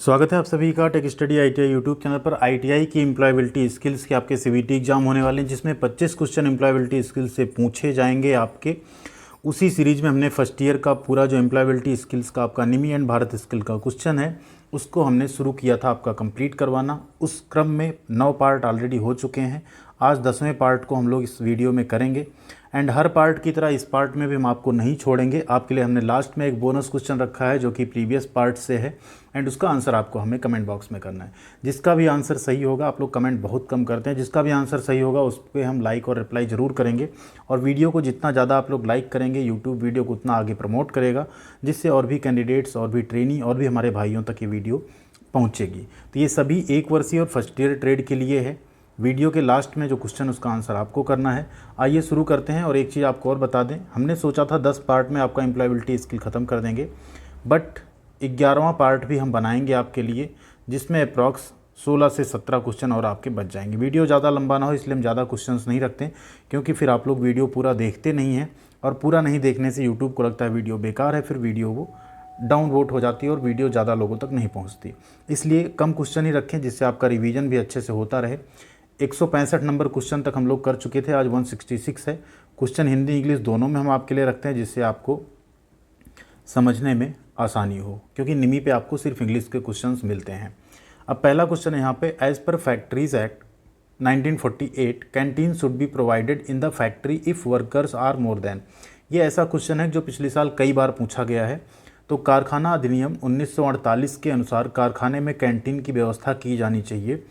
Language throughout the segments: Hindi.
स्वागत है आप सभी का tech study ITI YouTube channel पर। आईटीआई की एम्प्लॉयबिलिटी स्किल्स के आपके सीवीटी एग्जाम होने वाले हैं, जिसमें 25 क्वेश्चन एम्प्लॉयबिलिटी स्किल्स से पूछे जाएंगे आपके। उसी सीरीज में हमने फर्स्ट ईयर का पूरा जो एम्प्लॉयबिलिटी स्किल्स का आपका निमी एंड भारत स्किल का क्वेश्चन है उसको हमने शुरू किया था आपका कंप्लीट करवाना। उस क्रम में 9 पार्ट ऑलरेडी हो चुके हैं। आज 10वें पार्ट को हम लोग इस वीडियो में करेंगे एंड हर पार्ट की तरह इस पार्ट में भी हम आपको नहीं छोड़ेंगे। आपके लिए हमने लास्ट में एक बोनस क्वेश्चन रखा है जो कि प्रीवियस पार्ट से है एंड उसका आंसर आपको हमें कमेंट बॉक्स में करना है। जिसका भी आंसर सही होगा, आप लोग कमेंट बहुत कम करते हैं, जिसका भी आंसर सही होगा उस पर हम लाइक और रिप्लाई ज़रूर करेंगे। और वीडियो को जितना ज़्यादा आप लोग लाइक करेंगे यूट्यूब वीडियो को उतना आगे प्रमोट करेगा, जिससे और भी कैंडिडेट्स और भी ट्रेनी और भी हमारे भाइयों तक ये वीडियो पहुँचेगी। तो ये सभी 1 वर्षीय और फर्स्ट ईयर ट्रेड के लिए है। वीडियो के लास्ट में जो क्वेश्चन उसका आंसर आपको करना है। आइए शुरू करते हैं। और एक चीज़ आपको और बता दें, हमने सोचा था 10 पार्ट में आपका एम्प्लॉयबिलिटी स्किल ख़त्म कर देंगे, बट 11वां पार्ट भी हम बनाएंगे आपके लिए, जिसमें अप्रॉक्स 16 से 17 क्वेश्चन और आपके बच जाएंगे। वीडियो ज़्यादा लंबा ना हो इसलिए हम ज़्यादा क्वेश्चंस नहीं रखते, क्योंकि फिर आप लोग वीडियो पूरा देखते नहीं हैं और पूरा नहीं देखने से यूट्यूब को लगता है वीडियो बेकार है, फिर वीडियो वो डाउन वोट हो जाती है और वीडियो ज़्यादा लोगों तक नहीं पहुँचती। इसलिए कम क्वेश्चन ही रखें, जिससे आपका रिवीजन भी अच्छे से होता रहे। 165 नंबर क्वेश्चन तक हम लोग कर चुके थे, आज 166 है। क्वेश्चन हिंदी इंग्लिश दोनों में हम आपके लिए रखते हैं, जिससे आपको समझने में आसानी हो, क्योंकि निमी पे आपको सिर्फ इंग्लिश के क्वेश्चंस मिलते हैं। अब पहला क्वेश्चन है यहाँ पे, as per factories act 1948 canteen should be provided in the factory if workers are more than. ये ऐसा क्वेश्चन है जो पिछले साल कई बार पूछा गया है। तो कारखाना अधिनियम 1948 के अनुसार कारखाने में कैंटीन की व्यवस्था की जानी चाहिए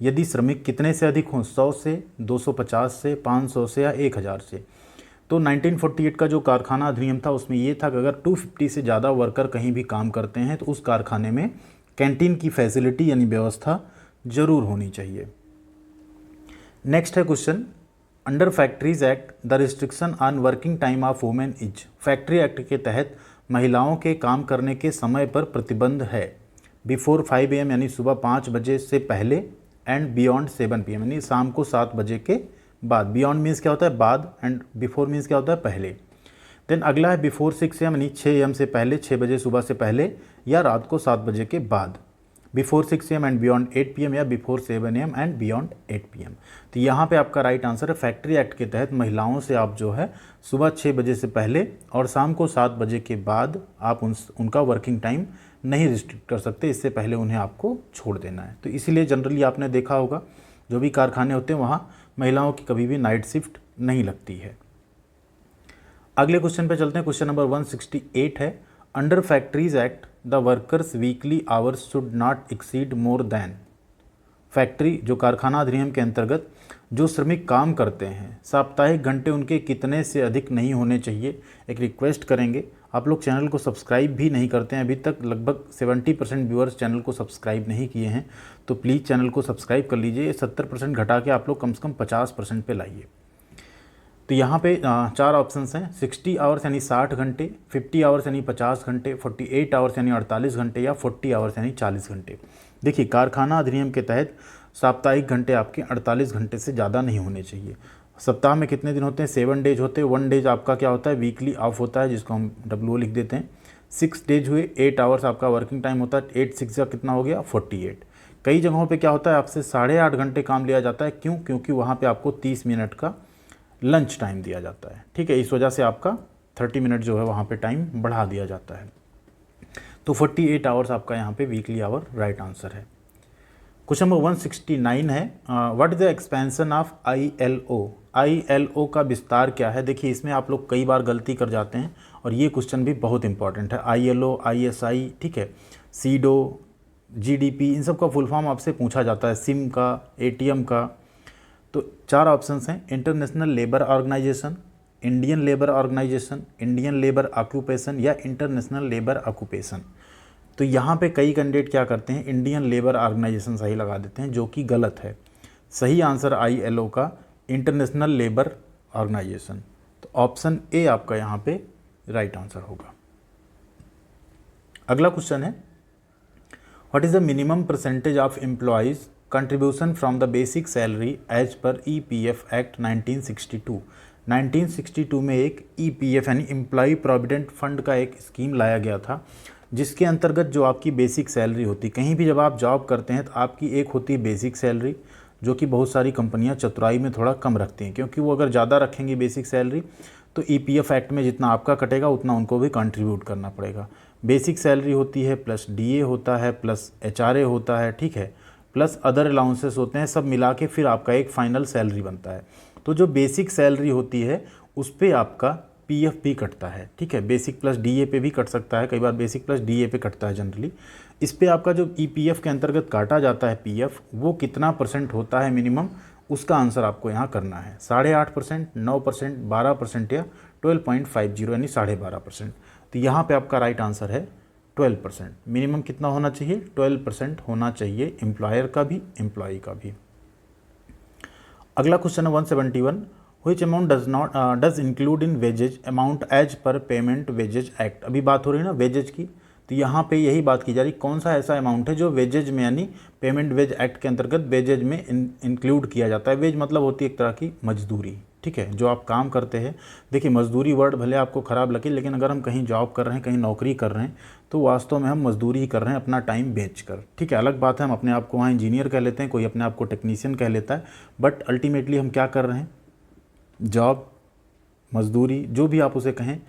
यदि श्रमिक कितने से अधिक हों, 100 से, 250 से, 500 से या 1000 से। तो 1948 का जो कारखाना अधिनियम था उसमें ये था कि अगर 250 से ज़्यादा वर्कर कहीं भी काम करते हैं तो उस कारखाने में कैंटीन की फैसिलिटी यानी व्यवस्था ज़रूर होनी चाहिए। नेक्स्ट है question, under factories act the restriction on working time of women is. Factory act के तहत महिलाओं के काम करने के समय पर प्रतिबंध है। बिफोर 5 AM यानी सुबह 5 बजे से पहले एंड बियॉन्ड 7 PM यानी शाम को 7 बजे के बाद। बियॉन्ड मीन्स क्या होता है बाद, एंड बिफोर मीन्स क्या होता है पहले। देन अगला है बिफोर 6 AM यानी 6 AM से पहले, 6 बजे सुबह से पहले या रात को 7 बजे के बाद। Before 6 AM and beyond 8 PM या before 7 AM and beyond 8 PM। तो यहाँ पे आपका राइट आंसर है, फैक्ट्री एक्ट के तहत महिलाओं से आप जो है सुबह 6 बजे से पहले और शाम को 7 बजे के बाद आप उनका वर्किंग टाइम नहीं रिस्ट्रिक्ट कर सकते, इससे पहले उन्हें आपको छोड़ देना है। तो इसीलिए जनरली आपने देखा होगा जो भी कारखाने होते हैं वहाँ महिलाओं की कभी भी नाइट शिफ्ट नहीं लगती है। अगले क्वेश्चन पे चलते हैं। क्वेश्चन नंबर 168 है, under factories act the workers weekly hours should not exceed more than. Factory जो कारखाना अधिनियम के अंतर्गत जो श्रमिक काम करते हैं साप्ताहिक घंटे उनके कितने से अधिक नहीं होने चाहिए। एक रिक्वेस्ट करेंगे, आप लोग चैनल को सब्सक्राइब भी नहीं करते हैं, अभी तक लगभग 70% व्यूअर्स चैनल को सब्सक्राइब नहीं किए हैं, तो प्लीज़ चैनल को सब्सक्राइब कर लीजिए। 70% घटा के आप लोग कम से कम 50% पे लाइए। तो यहाँ पे 4 ऑप्शंस हैं, 60 आवर्स यानी 60 घंटे, 50 आवर्स यानी 50 घंटे, 48 आवर्स यानी 48 घंटे या 40 आवर्स यानी 40 घंटे। देखिए कारखाना अधिनियम के तहत साप्ताहिक घंटे आपके 48 घंटे से ज़्यादा नहीं होने चाहिए। सप्ताह में कितने दिन होते हैं, 7 डेज होते हैं। 1 डेज आपका क्या होता है, वीकली ऑफ होता है, जिसको हम WO लिख देते हैं। 6 डेज हुए, 8 आवर्स आपका वर्किंग टाइम होता है। 8 6 का कितना हो गया, 48। कई जगहों पे क्या होता है, आपसे 8.5 घंटे काम लिया जाता है। क्यों? क्योंकि वहाँ पे आपको 30 मिनट का लंच टाइम दिया जाता है। ठीक है, इस वजह से आपका 30 मिनट जो है वहाँ पे टाइम बढ़ा दिया जाता है। तो 48 आवर्स आपका यहाँ पे वीकली आवर राइट आंसर है। क्वेश्चन नंबर 169 है, what is the expansion of ILO। ILO का विस्तार क्या है। देखिए इसमें आप लोग कई बार गलती कर जाते हैं और ये क्वेश्चन भी बहुत इंपॉर्टेंट है। ILO, ISI, ठीक है, CEDAW, GDP, इन सब का फुल फॉर्म आपसे पूछा जाता है, सिम का, ATM का। तो 4 ऑप्शंस हैं, international labour organisation, Indian labour organisation, Indian labour occupation या इंटरनेशनल लेबर ऑक्यूपेशन। तो यहाँ पे कई कैंडिडेट क्या करते हैं, इंडियन लेबर ऑर्गेनाइजेशन सही लगा देते हैं, जो कि गलत है। सही आंसर ILO का इंटरनेशनल लेबर ऑर्गेनाइजेशन। तो ऑप्शन ए आपका यहाँ पे राइट आंसर होगा। अगला क्वेश्चन है, what is the minimum percentage of employees contribution from the basic salary as per EPF act 1962। 1962 में एक EPF यानी एम्प्लॉय प्रोविडेंट फंड का एक स्कीम लाया गया था, जिसके अंतर्गत जो आपकी बेसिक सैलरी होती है, कहीं भी जब आप जॉब करते हैं तो आपकी एक होती है बेसिक सैलरी, जो कि बहुत सारी कंपनियां चतुराई में थोड़ा कम रखती हैं, क्योंकि वो अगर ज़्यादा रखेंगी बेसिक सैलरी तो ईपीएफ एक्ट में जितना आपका कटेगा उतना उनको भी कंट्रीब्यूट करना पड़ेगा। बेसिक सैलरी होती है, प्लस डीए होता है, प्लस एचआरए होता है, ठीक है, प्लस अदर अलाउंसेस होते हैं, सब मिला के फिर आपका एक फाइनल सैलरी बनता है। तो जो बेसिक सैलरी होती है उस पर आपका पीएफ भी कटता है, ठीक है, बेसिक प्लस डीए पे भी कट सकता है, कई बार बेसिक प्लस डीए पे कटता है जनरली। इस पे आपका जो ईपीएफ के अंतर्गत काटा जाता है पीएफ, वो कितना परसेंट होता है मिनिमम, उसका आंसर आपको यहाँ करना है। 8.5%, 9%, 12% या 12.50 यानी 12.5%। तो यहाँ पे आपका राइट आंसर है 12%। मिनिमम कितना होना चाहिए? 12% होना चाहिए, एम्प्लॉयर का भी एम्प्लॉई का भी। अगला क्वेश्चन है 171, which amount does include in wages amount as per payment wages act। अभी बात हो रही है ना वेजेज की, तो यहाँ पे यही बात की जा रही, कौन सा ऐसा अमाउंट है जो वेजेज में यानी पेमेंट वेज एक्ट के अंतर्गत वेजेज में इंक्लूड किया जाता है। वेज मतलब होती है एक तरह की मजदूरी, ठीक है, जो आप काम करते हैं। देखिए मजदूरी वर्ड भले आपको ख़राब लगे, लेकिन अगर हम कहीं जॉब कर रहे हैं, कहीं नौकरी कर रहे हैं, तो वास्तव में हम मजदूरी ही कर रहे हैं अपना टाइम बेच कर, ठीक है। अलग बात है हम अपने आप को वहाँ इंजीनियर कह लेते हैं, कोई अपने आप को टेक्नीशियन कह लेता है, बट अल्टीमेटली हम क्या कर रहे हैं? जॉब, मजदूरी, जो भी आप उसे कहें,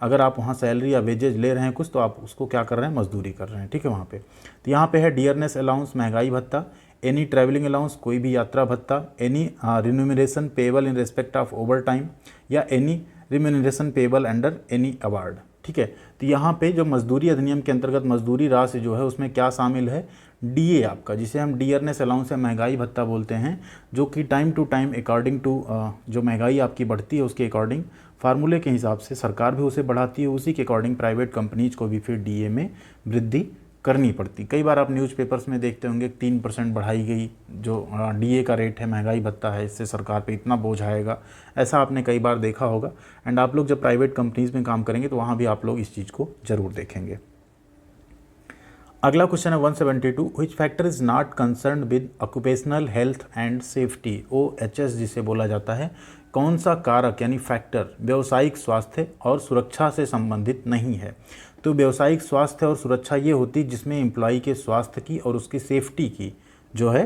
अगर आप वहाँ सैलरी या वेजेज ले रहे हैं कुछ, तो आप उसको क्या कर रहे हैं? मजदूरी कर रहे हैं, ठीक है वहाँ पे। तो यहाँ पे है डियरनेस अलाउंस, महंगाई भत्ता, एनी ट्रैवलिंग अलाउंस, कोई भी यात्रा भत्ता, any remuneration payable in respect of overtime, या any remuneration payable under any award, ठीक है। तो यहाँ पे जो मजदूरी अधिनियम के अंतर्गत मजदूरी राशि जो है उसमें क्या शामिल है? डीए आपका, जिसे हम डियरनेस अलाउंस या महंगाई भत्ता बोलते हैं, जो कि time to time according to जो महंगाई आपकी बढ़ती है उसके अकॉर्डिंग, फार्मूले के हिसाब से सरकार भी उसे बढ़ाती है, उसी के अकॉर्डिंग प्राइवेट कंपनीज को भी फिर डीए में वृद्धि करनी पड़ती। कई बार आप न्यूज़पेपर्स में देखते होंगे 3% बढ़ाई गई जो डीए का रेट है, महंगाई भत्ता है, इससे सरकार पे इतना बोझ आएगा, ऐसा आपने कई बार देखा होगा। एंड आप लोग जब प्राइवेट कंपनीज में काम करेंगे तो वहाँ भी आप लोग इस चीज़ को ज़रूर देखेंगे। अगला क्वेश्चन है 172, which factor is not concern with occupational health and safety, OHS जिसे बोला जाता है, कौन सा कारक यानी फैक्टर व्यावसायिक स्वास्थ्य और सुरक्षा से संबंधित नहीं है? तो व्यावसायिक स्वास्थ्य और सुरक्षा ये होती है जिसमें एम्प्लॉई के स्वास्थ्य की और उसकी सेफ्टी की जो है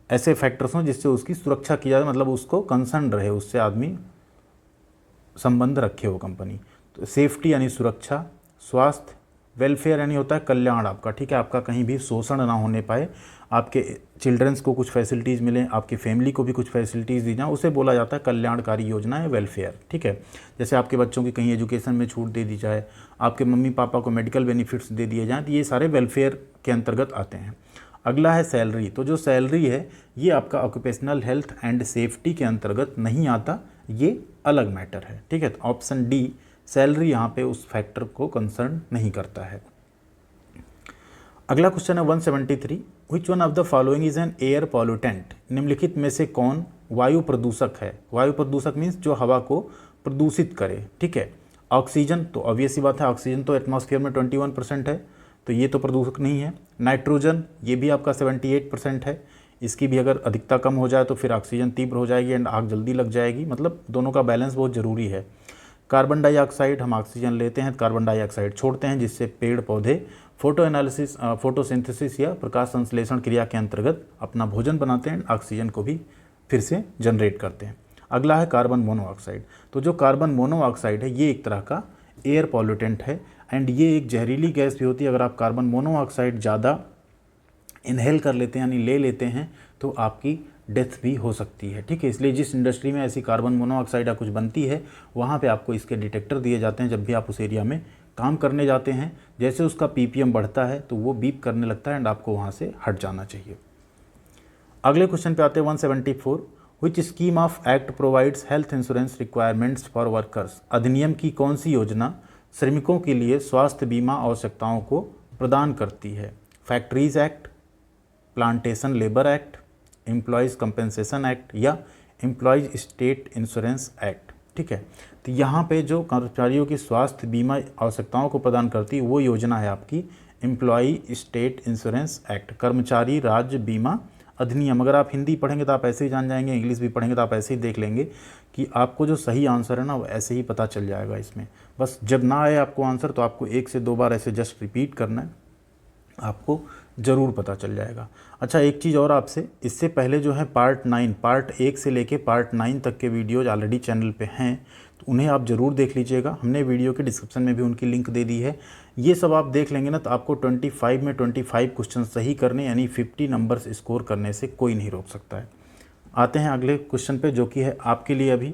ऐसे फैक्टर्स हों जिससे उसकी सुरक्षा की जाए, मतलब उसको कंसर्न रहे, उससे आदमी संबंध रखे हो कंपनी। तो सेफ्टी यानी सुरक्षा, स्वास्थ्य, वेलफेयर यानी होता है कल्याण आपका, ठीक है, आपका कहीं भी शोषण ना होने पाए, आपके चिल्ड्रंस को कुछ फैसिलिटीज़ मिलें, आपकी फैमिली को भी कुछ फैसिलिटीज़ दी जाए, उसे बोला जाता है कल्याणकारी योजना या वेलफेयर, ठीक है। जैसे आपके बच्चों की कहीं एजुकेशन में छूट दे दी जाए, आपके मम्मी पापा को मेडिकल बेनिफिट्स दे दिए जाएँ, तो ये सारे वेलफेयर के अंतर्गत आते हैं। अगला है सैलरी, तो जो सैलरी है ये आपका ऑक्यूपेशनल हेल्थ एंड सेफ्टी के अंतर्गत नहीं आता, ये अलग मैटर है, ठीक है। तो ऑप्शन डी सैलरी यहाँ पे उस फैक्टर को कंसर्न नहीं करता है। अगला क्वेश्चन है 173, which one of the following is an air pollutant, निम्नलिखित में से कौन वायु प्रदूषक है? वायु प्रदूषक मीन्स जो हवा को प्रदूषित करे, ठीक है। ऑक्सीजन, तो ऑब्वियस सी बात है, ऑक्सीजन तो एटमॉस्फेयर में 21% है, तो ये तो प्रदूषक नहीं है। नाइट्रोजन, ये भी आपका 78% है, इसकी भी अगर अधिकता कम हो जाए तो फिर ऑक्सीजन तीव्र हो जाएगी एंड आग जल्दी लग जाएगी, मतलब दोनों का बैलेंस बहुत ज़रूरी है। कार्बन डाइऑक्साइड, हम ऑक्सीजन लेते हैं, कार्बन डाइऑक्साइड छोड़ते हैं, जिससे पेड़ पौधे फोटोसिंथेसिस या प्रकाश संश्लेषण क्रिया के अंतर्गत अपना भोजन बनाते हैं, ऑक्सीजन को भी फिर से जनरेट करते हैं। अगला है कार्बन मोनोऑक्साइड, तो जो कार्बन मोनोऑक्साइड है ये एक तरह का एयर पॉल्यूटेंट है एंड ये एक जहरीली गैस भी होती है। अगर आप कार्बन मोनोऑक्साइड ज़्यादा इनहेल कर लेते हैं यानी ले लेते हैं तो आपकी डेथ भी हो सकती है, ठीक है। इसलिए जिस इंडस्ट्री में ऐसी कार्बन मोनोऑक्साइड या कुछ बनती है वहाँ पे आपको इसके डिटेक्टर दिए जाते हैं जब भी आप उस एरिया में काम करने जाते हैं। जैसे उसका PPM बढ़ता है तो वो बीप करने लगता है एंड आपको वहाँ से हट जाना चाहिए। अगले क्वेश्चन पे आते हैं 174, which scheme of act provides health insurance requirements for workers, अधिनियम की कौन सी योजना श्रमिकों के लिए स्वास्थ्य बीमा आवश्यकताओं को प्रदान करती है? Factories act, plantation labour act, employees compensation act या एम्प्लॉयज़ स्टेट इंश्योरेंस एक्ट, ठीक है। तो यहाँ पे जो कर्मचारियों की स्वास्थ्य बीमा आवश्यकताओं को प्रदान करती है वो योजना है आपकी एम्प्लॉय स्टेट इंश्योरेंस एक्ट, कर्मचारी राज्य बीमा अधिनियम, अगर आप हिंदी पढ़ेंगे तो आप ऐसे ही जान जाएंगे, इंग्लिश भी पढ़ेंगे तो आप ऐसे ही देख लेंगे कि आपको जो सही आंसर है ना वो ऐसे ही पता चल जाएगा इसमें। बस जब ना आए आपको आंसर तो आपको 1 से 2 बार ऐसे जस्ट रिपीट करना है, आपको ज़रूर पता चल जाएगा। अच्छा, एक चीज़ और आपसे, इससे पहले जो है पार्ट 1 से लेके पार्ट 9 तक के वीडियोज ऑलरेडी चैनल पे हैं, तो उन्हें आप ज़रूर देख लीजिएगा। हमने वीडियो के डिस्क्रिप्शन में भी उनकी लिंक दे दी है। ये सब आप देख लेंगे ना तो आपको 25 में 25 क्वेश्चन सही करने यानी 50 नंबर्स स्कोर करने से कोई नहीं रोक सकता है। आते हैं अगले क्वेश्चन पे, जो कि है आपके लिए अभी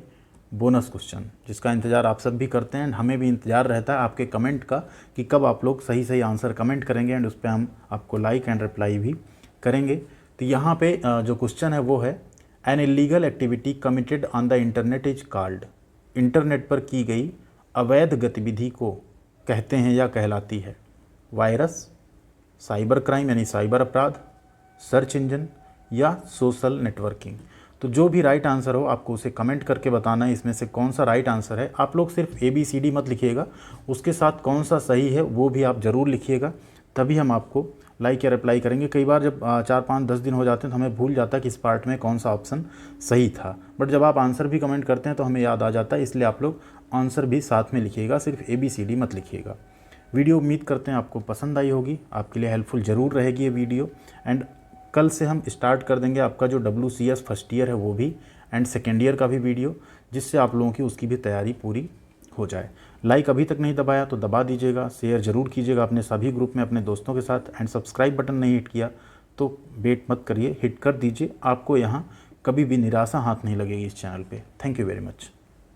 बोनस क्वेश्चन, जिसका इंतज़ार आप सब भी करते हैं, हमें भी इंतज़ार रहता है आपके कमेंट का कि कब आप लोग सही सही आंसर कमेंट करेंगे एंड उस पर हम आपको लाइक एंड रिप्लाई भी करेंगे। तो यहाँ पे जो क्वेश्चन है वो है, an illegal activity committed on the internet is called. Internet पर की गई अवैध गतिविधि को कहते हैं या कहलाती है वायरस, साइबर क्राइम यानी साइबर अपराध, सर्च इंजन या सोशल नेटवर्किंग। तो जो भी राइट आंसर हो आपको उसे कमेंट करके बताना है इसमें से कौन सा राइट आंसर है। आप लोग सिर्फ ABCD मत लिखिएगा, उसके साथ कौन सा सही है वो भी आप ज़रूर लिखिएगा, तभी हम आपको लाइक या रिप्लाई करेंगे। कई बार जब 4, 5, 10 दिन हो जाते हैं तो हमें भूल जाता है कि इस पार्ट में कौन सा ऑप्शन सही था, बट जब आप आंसर भी कमेंट करते हैं तो हमें याद आ जाता है, इसलिए आप लोग आंसर भी साथ में लिखिएगा, सिर्फ ABCD मत लिखिएगा। वीडियो उम्मीद करते हैं आपको पसंद आई होगी, आपके लिए हेल्पफुल ज़रूर रहेगी ये वीडियो। एंड कल से हम स्टार्ट कर देंगे आपका जो WCS फर्स्ट ईयर है वो भी, एंड सेकेंड ईयर का भी वीडियो, जिससे आप लोगों की उसकी भी तैयारी पूरी हो जाए। लाइक अभी तक नहीं दबाया तो दबा दीजिएगा, शेयर ज़रूर कीजिएगा अपने सभी ग्रुप में अपने दोस्तों के साथ, एंड सब्सक्राइब बटन नहीं हिट किया तो वेट मत करिए, हिट कर दीजिए। आपको यहाँ कभी भी निराशा हाथ नहीं लगेगी इस चैनल पे। Thank you very much.